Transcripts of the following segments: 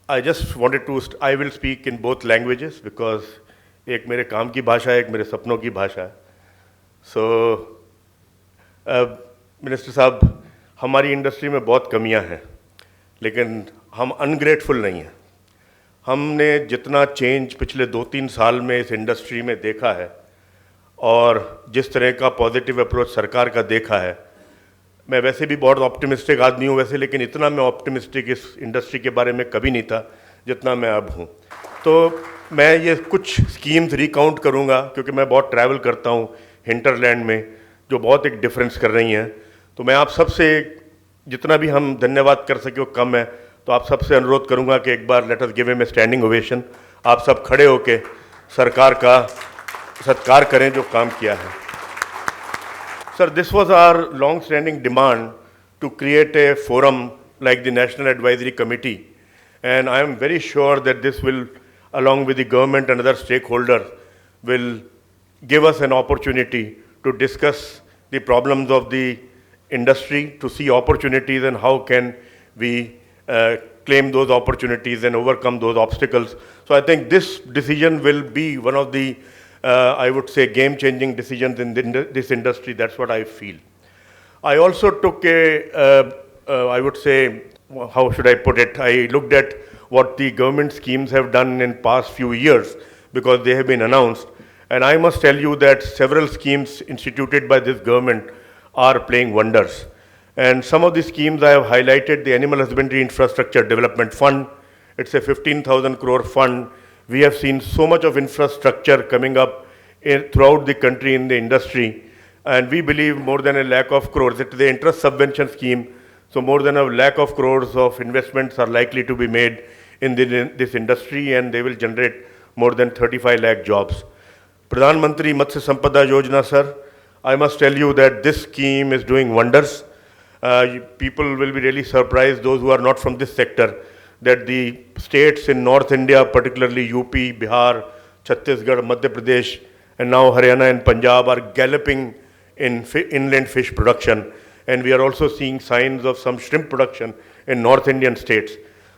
I just wanted to, I will speak in both languages because एक मेरे काम की भाषा है, एक मेरे सपनों की भाषा है. So, मिनिस्टर साहब, हमारी इंडस्ट्री में बहुत कमियां हैं, लेकिन हम अनग्रेटफुल नहीं हैं. हमने जितना चेंज पिछले 2-3 साल में इस इंडस्ट्री में देखा है और जिस तरह का पॉजिटिव अप्रोच सरकार का देखा है, मैं वैसे भी बहुत ऑप्टिमिस्टिक आदमी हूँ वैसे, लेकिन इतना मैं ऑप्टिमिस्टिक इस इंडस्ट्री के बारे में कभी नहीं था जितना मैं अब हूँ. तो मैं ये कुछ स्कीम्स रिकाउंट करूँगा क्योंकि मैं बहुत ट्रैवल करता हूँ हिंटरलैंड में, जो बहुत एक डिफरेंस कर रही हैं. तो मैं आप सबसे जितना भी हम धन्यवाद कर सके वो कम है, तो आप सबसे अनुरोध करूँगा कि एक बार let us give him a standing ovation. आप सब खड़े होके सरकार का सत्कार करें जो काम किया है. Sir, this was our long-standing demand to create a forum like the National Advisory Committee, and I am very sure that this will, along with the government and other stakeholders, will give us an opportunity to discuss the problems of the industry, to see opportunities and how can we claim those opportunities and overcome those obstacles. So I think this decision will be one of the I would say game-changing decisions in this industry. That's what I feel. I also took I would say, how should I put it? I looked at what the government schemes have done in past few years because they have been announced. And I must tell you that several schemes instituted by this government are playing wonders. And some of the schemes I have highlighted: the Animal Husbandry Infrastructure Development Fund. It's a 15,000 crore fund. We have seen so much of infrastructure coming up throughout the country in the industry, and we believe more than 1 lakh of crores. It is the interest subvention scheme, so more than 1 lakh of crores of investments are likely to be made in this industry, and they will generate more than 35 lakh jobs. Pradhan Mantri Matsya Sampada Yojana, sir, I must tell you that this scheme is doing wonders. People will be really surprised, those who are not from this sector, that the states in North India, particularly UP, Bihar, Chhattisgarh, Madhya Pradesh, and now Haryana and Punjab are galloping in inland fish production. And we are also seeing signs of some shrimp production in North Indian states.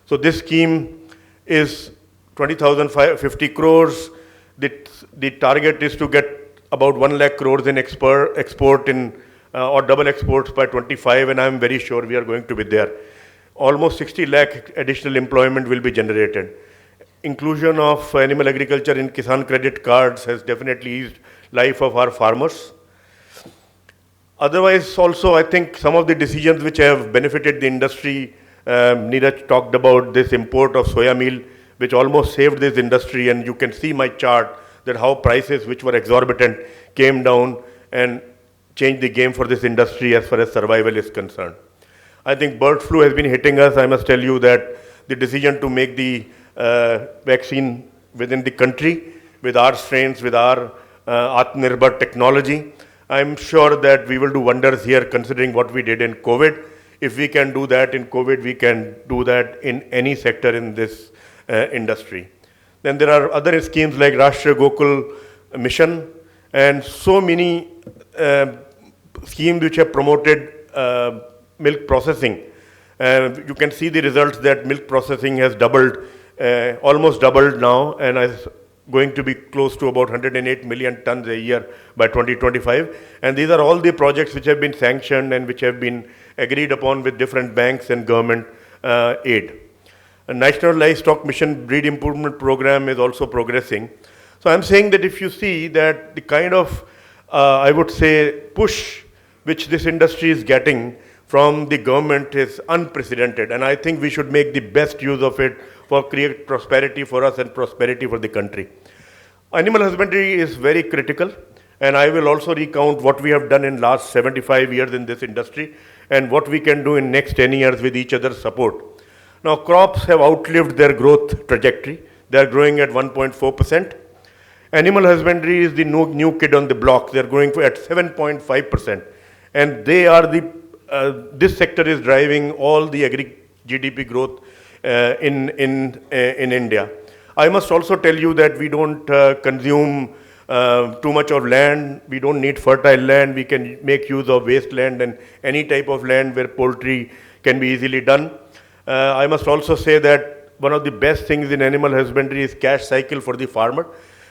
So this scheme is 20,050 crores. The target is to get about 1 lakh crores in export in, or double exports by 25, and I am very sure we are going to be there. Almost 60 lakh additional employment will be generated. Inclusion of animal agriculture in Kisan credit cards has definitely eased life of our farmers. Otherwise, also, I think some of the decisions which have benefited the industry, Neeraj talked about this import of soya meal, which almost saved this industry, and you can see my chart that how prices which were exorbitant came down and changed the game for this industry as far as survival is concerned. I think bird flu has been hitting us. I must tell you that the decision to make the vaccine within the country with our strains, with our Atmanirbhar technology, I'm sure that we will do wonders here considering what we did in COVID. If we can do that in COVID, we can do that in any sector in this industry. Then there are other schemes like Rashtriya Gokul Mission and so many schemes which have promoted milk processing. You can see the results that milk processing has doubled, almost doubled now, and is going to be close to about 108 million tons a year by 2025. And these are all the projects which have been sanctioned and which have been agreed upon with different banks and government aid. A National Livestock Mission Breed Improvement Program is also progressing. So I'm saying that if you see that the kind of, I would say, push which this industry is getting from the government is unprecedented, and I think we should make the best use of it for create prosperity for us and prosperity for the country. Animal husbandry is very critical, and I will also recount what we have done in last 75 years in this industry and what we can do in next 10 years with each other's support. Now, crops have outlived their growth trajectory. They are growing at 1.4%. Animal husbandry is the new kid on the block. They are growing at 7.5%, and they are this sector is driving all the GDP growth in India. I must also tell you that we don't consume too much of land. We don't need fertile land. We can make use of wasteland and any type of land where poultry can be easily done. I must also say that one of the best things in animal husbandry is cash cycle for the farmer.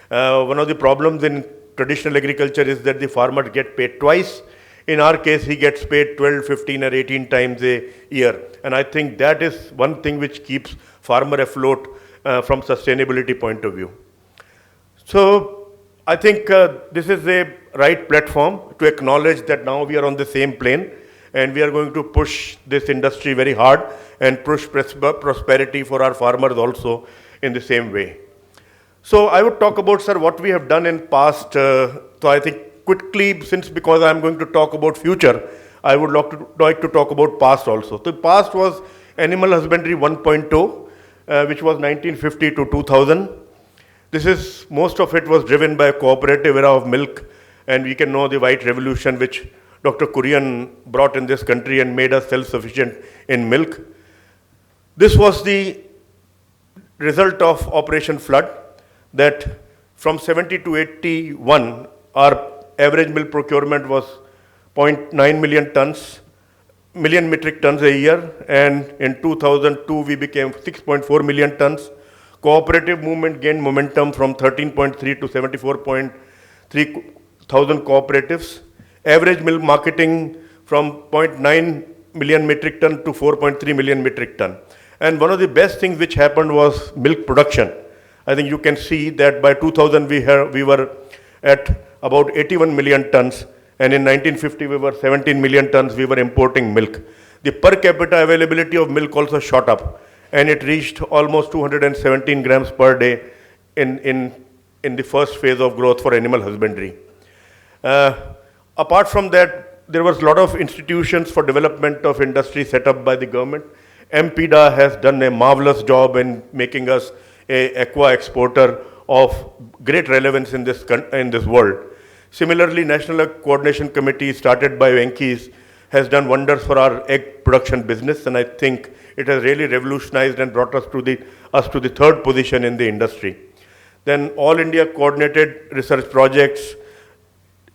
One of the problems in traditional agriculture is that the farmer get paid twice. In our case, he gets paid 12, 15 or 18 times a year. And I think that is one thing which keeps farmer afloat from sustainability point of view. So I think this is a right platform to acknowledge that now we are on the same plane and we are going to push this industry very hard and push prosperity for our farmers also in the same way. So I would talk about, sir, what we have done in past. So I think quickly, because I am going to talk about future, I would like to talk about past also. The past was Animal Husbandry 1.0, which was 1950 to 2000. Most of it was driven by a cooperative era of milk, and we can know the white revolution which Dr. Kurian brought in this country and made us self-sufficient in milk. This was the result of Operation Flood, that from 70 to 81, our average milk procurement was 0.9 million metric tons a year, and in 2002 we became 6.4 million tons. Cooperative movement gained momentum from 13.3 to 74.3 thousand cooperatives. Average milk marketing from 0.9 million metric ton to 4.3 million metric ton. And one of the best things which happened was milk production. I think you can see that by 2000 we were at about 81 million tons, and in 1950 we were 17 million tons we were importing milk. The per capita availability of milk also shot up, and it reached almost 217 grams per day in the first phase of growth for animal husbandry. Apart from that, there was a lot of institutions for development of industry set up by the government. MPDA has done a marvelous job in making us a aqua exporter of great relevance in this world. Similarly, National Coordination Committee started by Venkis has done wonders for our egg production business, and I think it has really revolutionized and brought us to the third position in the industry. Then All India Coordinated Research Projects,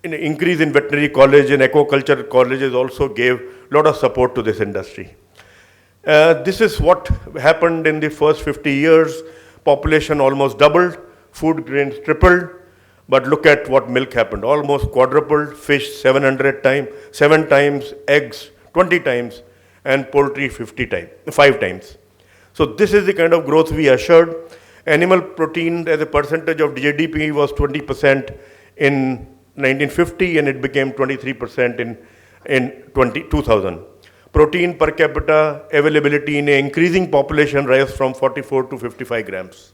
increase in veterinary college and aquaculture colleges also gave a lot of support to this industry. This is what happened in the first 50 years. Population almost doubled, food grains tripled, but look at what milk happened. Almost quadrupled, fish 7 times, eggs 20 times, and poultry 5 times. So this is the kind of growth we assured. Animal protein as a percentage of GDP was 20% in 1950, and it became 23% in 2000. Protein per capita availability in an increasing population rose from 44 to 55 grams.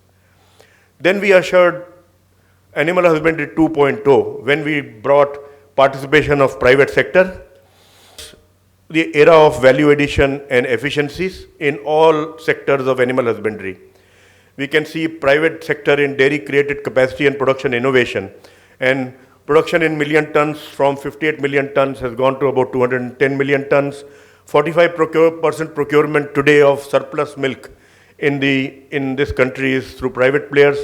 Then we assured Animal Husbandry 2.0 when we brought participation of private sector, the era of value addition and efficiencies in all sectors of animal husbandry. We can see private sector in dairy created capacity and production innovation, and production in million tons from 58 million tons has gone to about 210 million tons. 45% procurement today of surplus milk in this country is through private players,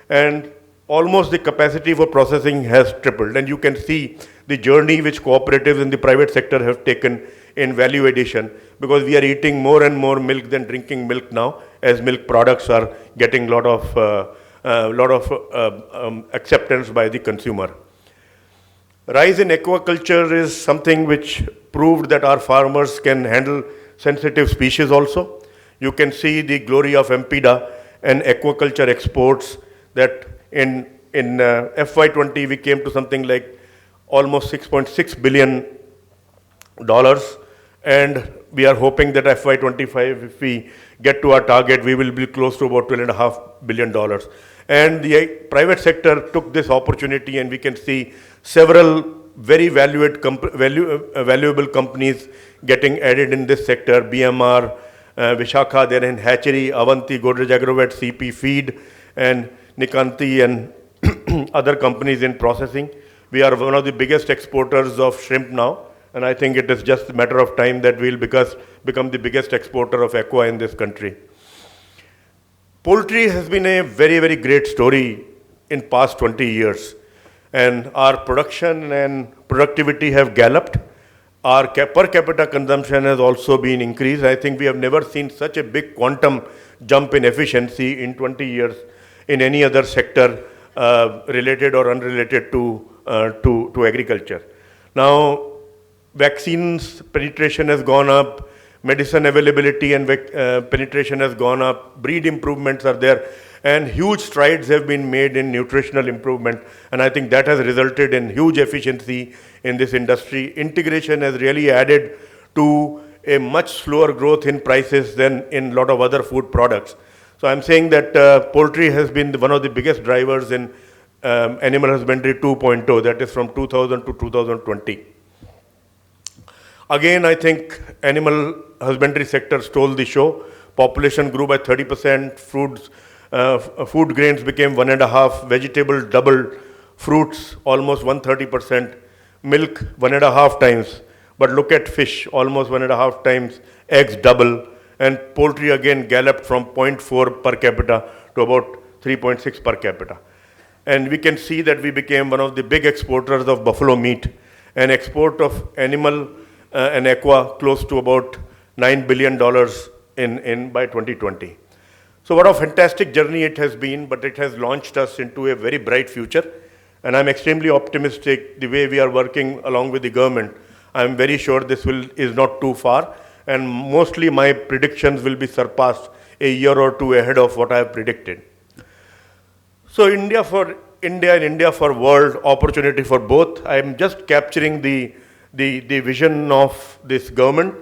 and almost the capacity for processing has tripled. And you can see the journey which cooperatives in the private sector have taken in value addition, because we are eating more and more milk than drinking milk now, as milk products are getting lot of acceptance by the consumer. Rise in aquaculture is something which proved that our farmers can handle sensitive species also. You can see the glory of MPDA and aquaculture exports, that in FY20 we came to something like almost $6.6 billion, and we are hoping that FY25, if we get to our target, we will be close to about $12.5 billion. And the private sector took this opportunity, and we can see several very valuable companies getting added in this sector. BMR, Vishakha, they're in hatchery, Avanti, Godrej Agrovet, CP Feed, and Nikanti and other companies in processing. We are one of the biggest exporters of shrimp now, and I think it is just a matter of time that we'll become the biggest exporter of aqua in this country. Poultry has been a very, very great story in past 20 years, and our production and productivity have galloped. our per capita consumption has also been increased. I think we have never seen such a big quantum jump in efficiency in 20 years in any other sector related or unrelated to agriculture. Now, vaccines penetration has gone up, medicine availability and penetration has gone up, breed improvements are there, and huge strides have been made in nutritional improvement, and I think that has resulted in huge efficiency in this industry. Integration has really added to a much slower growth in prices than in a lot of other food products. So I'm saying that poultry has been one of the biggest drivers in animal husbandry 2.0, that is from 2000 to 2020. Again, I think animal husbandry sector stole the show. Population grew by 30%, food grains became 1.5, vegetables doubled, fruits almost 130%, milk 1.5 times. But look at fish, almost 1.5 times, eggs double, and poultry again galloped from 0.4 per capita to about 3.6 per capita. And we can see that we became one of the big exporters of buffalo meat, and export of animal and aqua close to about $9 billion in by 2020. So what a fantastic journey it has been, but it has launched us into a very bright future. And I'm extremely optimistic the way we are working along with the government. I'm very sure this is not too far, and mostly my predictions will be surpassed a year or two ahead of what I have predicted. So India and India for world, opportunity for both. I'm just capturing the vision of this government,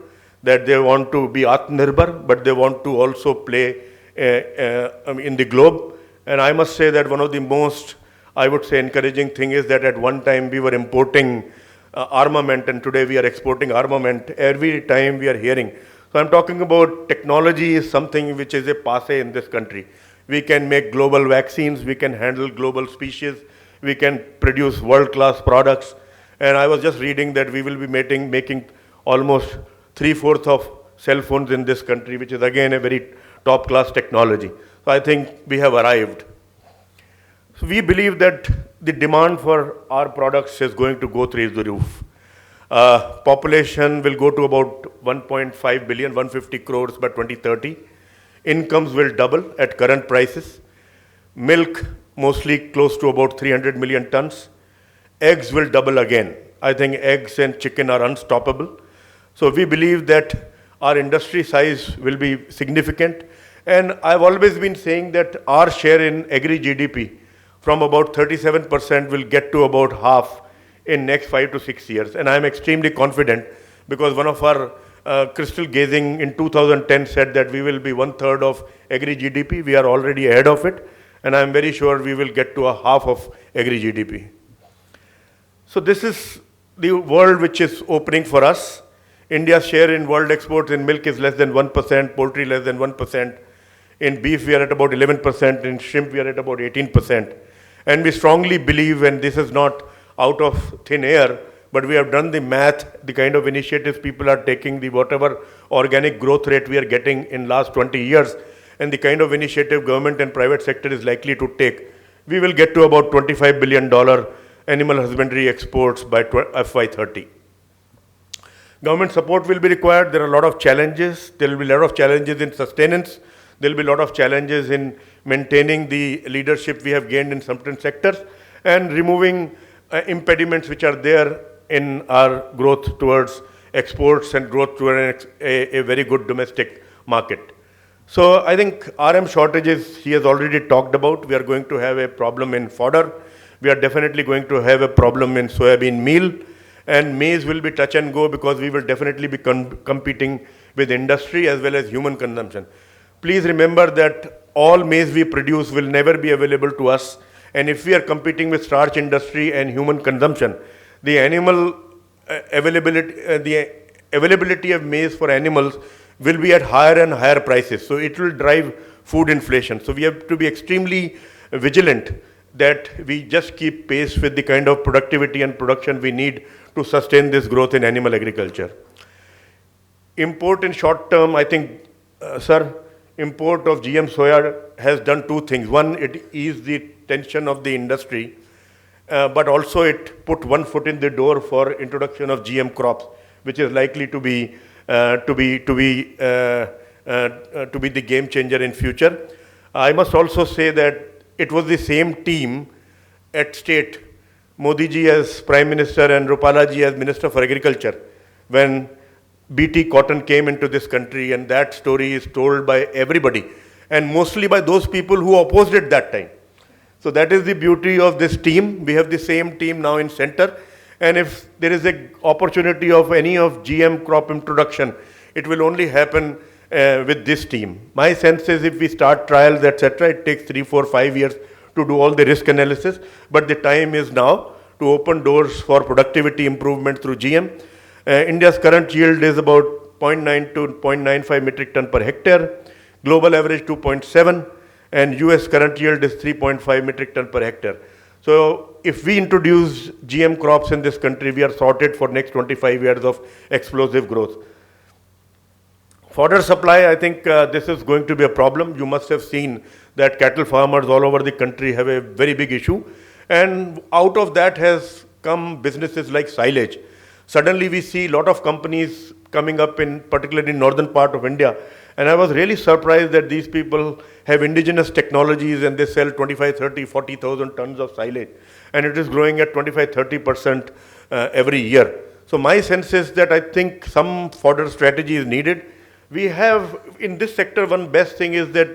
that they want to be Atmanirbhar, but they want to also play in the globe. And I must say that one of the most, I would say, encouraging thing is that at one time we were importing armament, and today we are exporting armament every time we are hearing. So I'm talking about technology is something which is a passe in this country. We can make global vaccines, we can handle global species, we can produce world-class products. And I was just reading that we will be making almost 3/4 of cell phones in this country, which is again a very top-class technology. So I think we have arrived. So we believe that the demand for our products is going to go through the roof. Population will go to about 1.5 billion, 150 crores by 2030. Incomes will double at current prices. Milk mostly close to about 300 million tons. Eggs will double again. I think eggs and chicken are unstoppable. So we believe that our industry size will be significant. And I've always been saying that our share in agri GDP from about 37% will get to about half in next 5 to 6 years. And I'm extremely confident, because one of our crystal gazing in 2010 said that we will be 1/3 of agri GDP. We are already ahead of it. And I'm very sure we will get to a half of agri GDP. So this is the world which is opening for us. India's share in world exports in milk is less than 1%, poultry less than 1%. In beef, we are at about 11%. In shrimp, we are at about 18%. And we strongly believe, and this is not out of thin air, but we have done the math, the kind of initiatives people are taking, the whatever organic growth rate we are getting in last 20 years, and the kind of initiative government and private sector is likely to take, we will get to about $25 billion animal husbandry exports by FY30. Government support will be required. There are a lot of challenges. There will be a lot of challenges in sustenance. There will be a lot of challenges in maintaining the leadership we have gained in certain sectors and removing impediments which are there in our growth towards exports and growth towards a very good domestic market. So I think RM shortages he has already talked about. We are going to have a problem in fodder. We are definitely going to have a problem in soybean meal, and maize will be touch and go, because we will definitely be competing with industry as well as human consumption. Please remember that all maize we produce will never be available to us, and if we are competing with starch industry and human consumption, the availability of maize for animals will be at higher and higher prices. So it will drive food inflation. So we have to be extremely vigilant that we just keep pace with the kind of productivity and production we need to sustain this growth in animal agriculture. Import in short term, I think, import of GM soya has done two things. One, it eased the tension of the industry, but also it put one foot in the door for introduction of GM crops, which is likely to be the game changer in future. I must also say that it was the same team at state, Modi ji as Prime Minister and Rupala ji as Minister for Agriculture, when BT cotton came into this country, and that story is told by everybody, and mostly by those people who opposed it that time. So that is the beauty of this team. We have the same team now in center, and if there is an opportunity of any of GM crop introduction, it will only happen with this team. My sense is if we start trials, etc., it takes 3, 4, 5 years to do all the risk analysis, but the time is now to open doors for productivity improvement through GM. India's current yield is about 0.9 to 0.95 metric ton per hectare, global average 2.7, and US current yield is 3.5 metric ton per hectare. So if we introduce GM crops in this country, we are sorted for next 25 years of explosive growth. Fodder supply, I think this is going to be a problem. You must have seen that cattle farmers all over the country have a very big issue, and out of that has come businesses like silage. Suddenly we see a lot of companies coming up in particularly northern part of India, and I was really surprised that these people have indigenous technologies and they sell 25, 30, 40,000 tons of silage, and it is growing at 25-30% every year. So my sense is that I think some fodder strategy is needed. We have in this sector, one best thing is that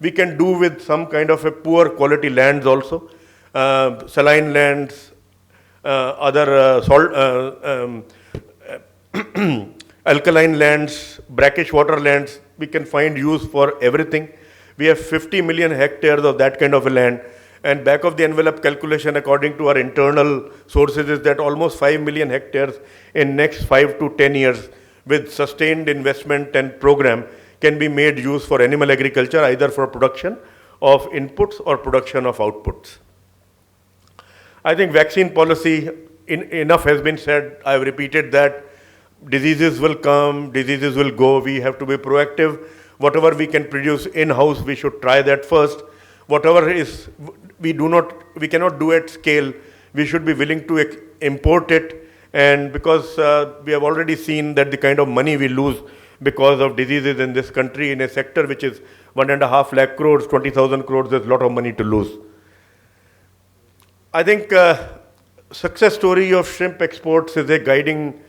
we can do with some kind of a poor quality lands also, saline lands, other alkaline lands, brackish water lands. We can find use for everything. We have 50 million hectares of that kind of a land, and back of the envelope calculation according to our internal sources is that almost 5 million hectares in next 5 to 10 years with sustained investment and program can be made use for animal agriculture, either for production of inputs or production of outputs. I think vaccine policy, enough has been said. I have repeated that. Diseases will come, diseases will go. We have to be proactive. Whatever we can produce in-house, we should try that first. Whatever is we cannot do at scale, we should be willing to import it. And because we have already seen that the kind of money we lose because of diseases in this country in a sector which is 1.5 lakh crores, 20,000 crores, there's a lot of money to lose. I think success story of shrimp exports is a guiding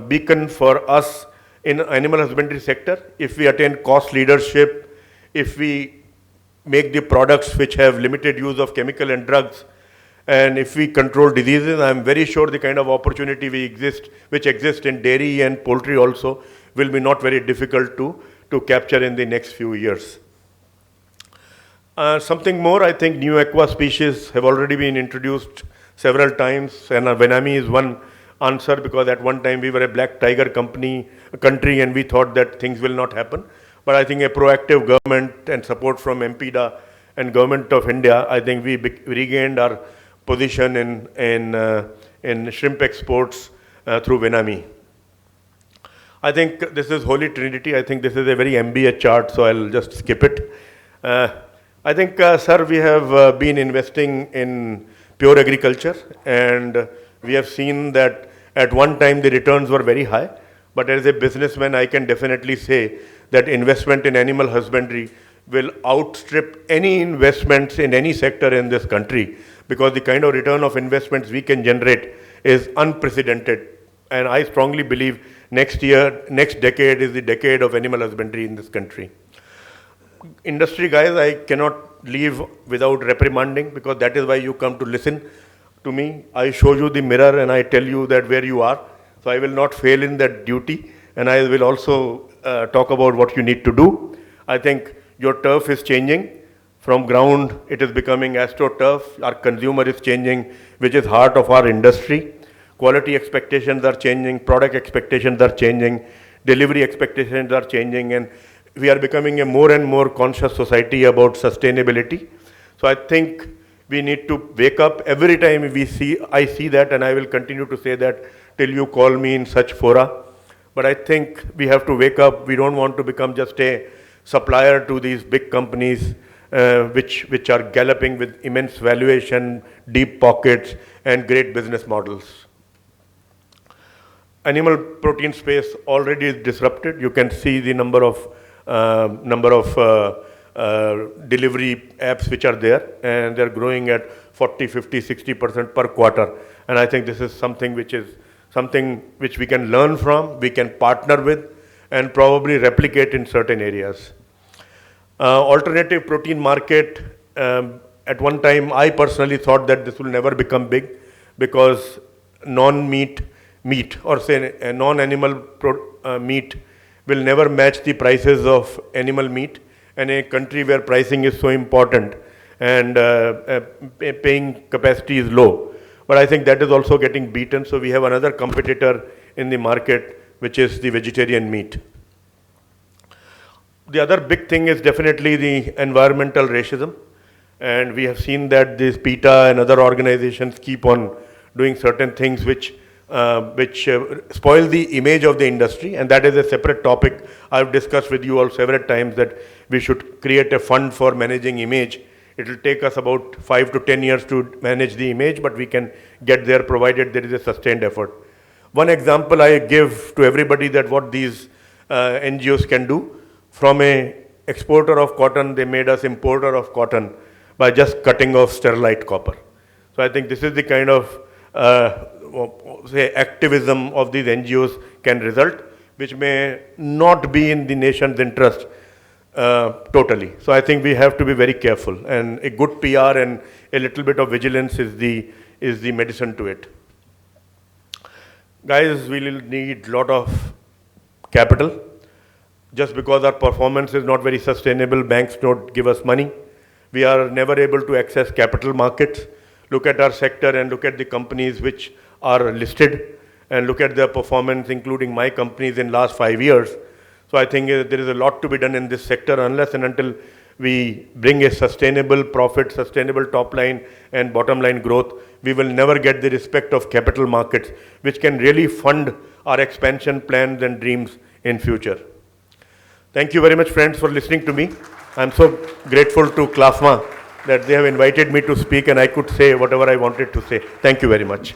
beacon for us in animal husbandry sector. If we attain cost leadership, if we make the products which have limited use of chemical and drugs, and if we control diseases, I'm very sure the kind of opportunity which exist in dairy and poultry also will be not very difficult to capture in the next few years. Something more, I think new aqua species have already been introduced several times, and Venami is one answer, because at one time we were a black tiger country and we thought that things will not happen. But I think a proactive government and support from MPDA and Government of India, I think we regained our position in shrimp exports through Venami. I think this is Holy Trinity. I think this is a very MBA chart, so I'll just skip it. I think, sir, we have been investing in pure agriculture, and we have seen that at one time the returns were very high, but as a businessman I can definitely say that investment in animal husbandry will outstrip any investments in any sector in this country, because the kind of return of investments we can generate is unprecedented. And I strongly believe next decade is the decade of animal husbandry in this country. Industry guys, I cannot leave without reprimanding, because that is why you come to listen to me. I show you the mirror and I tell you that where you are. So I will not fail in that duty, and I will also talk about what you need to do. I think your turf is changing. From ground, it is becoming AstroTurf. Our consumer is changing, which is heart of our industry. Quality expectations are changing, product expectations are changing, delivery expectations are changing, and we are becoming a more and more conscious society about sustainability. So I think we need to wake up every time I see that, and I will continue to say that till you call me in such fora. But I think we have to wake up. We don't want to become just a supplier to these big companies which are galloping with immense valuation, deep pockets, and great business models. Animal protein space already is disrupted. You can see the number of delivery apps which are there, and they're growing at 40, 50, 60% per quarter. And I think this is something which we can learn from, we can partner with, and probably replicate in certain areas. Alternative protein market, at one time I personally thought that this will never become big, because non-meat meat, or say non-animal meat, will never match the prices of animal meat. And a country where pricing is so important and paying capacity is low. But I think that is also getting beaten. So we have another competitor in the market, which is the vegetarian meat. The other big thing is definitely the environmental racism. And we have seen that this PETA and other organizations keep on doing certain things which spoil the image of the industry, and that is a separate topic. I've discussed with you all several times that we should create a fund for managing image. It will take us about 5 to 10 years to manage the image, but we can get there provided there is a sustained effort. One example I give to everybody that what these NGOs can do. From a exporter of cotton, they made us importer of cotton by just cutting off sterilite copper. So I think this is the kind of say activism of these NGOs can result, which may not be in the nation's interest totally. So I think we have to be very careful, and a good PR and a little bit of vigilance is the medicine to it. Guys, we will need a lot of capital. Just because our performance is not very sustainable, banks don't give us money. We are never able to access capital markets. Look at our sector and look at the companies which are listed, and look at their performance, including my companies in last 5 years. So I think there is a lot to be done in this sector. Unless and until we bring a sustainable profit, sustainable top line and bottom line growth, we will never get the respect of capital markets, which can really fund our expansion plans and dreams in future. Thank you very much, friends, for listening to me. I'm so grateful to CLFMA that they have invited me to speak, and I could say whatever I wanted to say. Thank you very much.